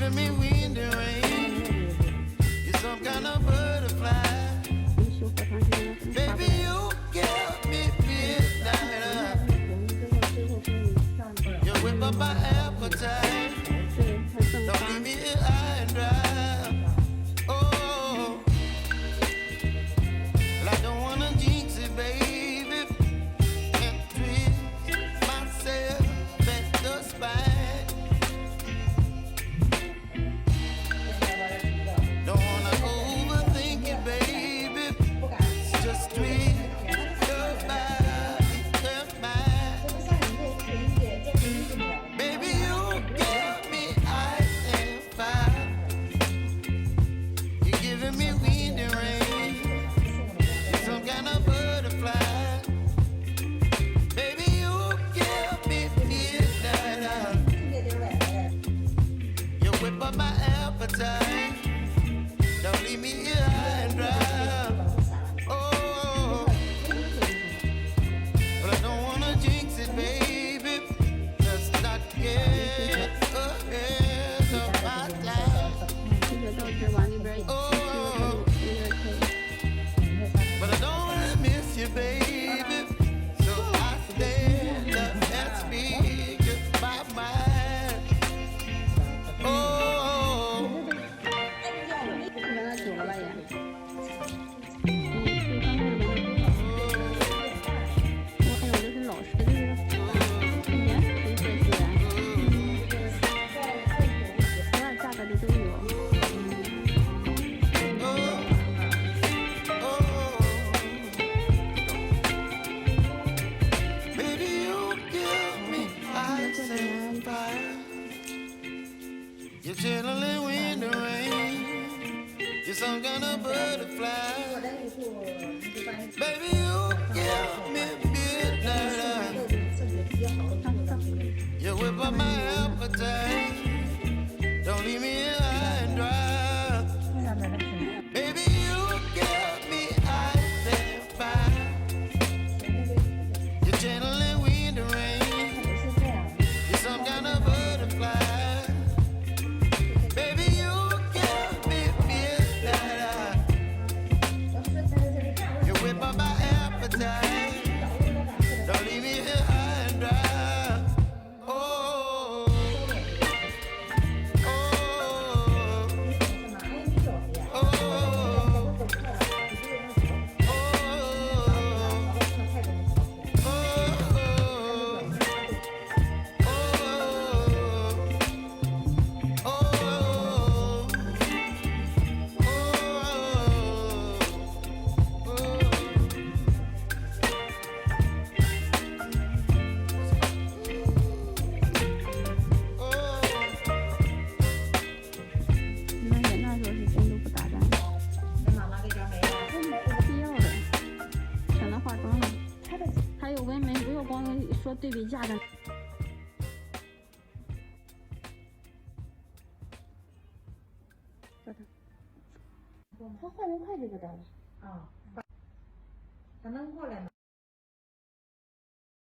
giving me wind and rain. You're some kind of butterfly. Baby, you give me midnight. You whip up my appetite. Don't leave me here high and dry. Oh, well, I don't wanna jinx it, baby, and twist myself at the spine. Don't wanna overthink it, baby. Just twist your body and mine. Baby, you give me ice and fire. You're giving me wind and rain. You're some kind of butterfly. Baby, you give me midnight. You whip up my appetite. Don't leave me here high and dry. Oh, but I don't wanna jinx it, baby. Let's not get ahead of my time. Oh, but I don't wanna miss you, baby. So I stand up and speak my mind. Oh, 原来久了吧也。我有的是老师，就是一年可以学习完，多少价格的都有。baby, you give me ice and fire. You're channeling wind and rain. You're some kind of butterfly. Baby, you give me midnight. You whip up my appetite. Don't leave me here high and dry. Baby, you give me ice and fire. You're channeling wind and rain. You're some kind of butterfly. Baby, you give me midnight. You whip up my appetite. Don't leave me here high and dry. Oh, oh,那也那时候是真的不打扮，必要的，省得化妆了。还有纹眉，不要光说对比价的。找他。他换成快这个的了。啊，他能过来吗？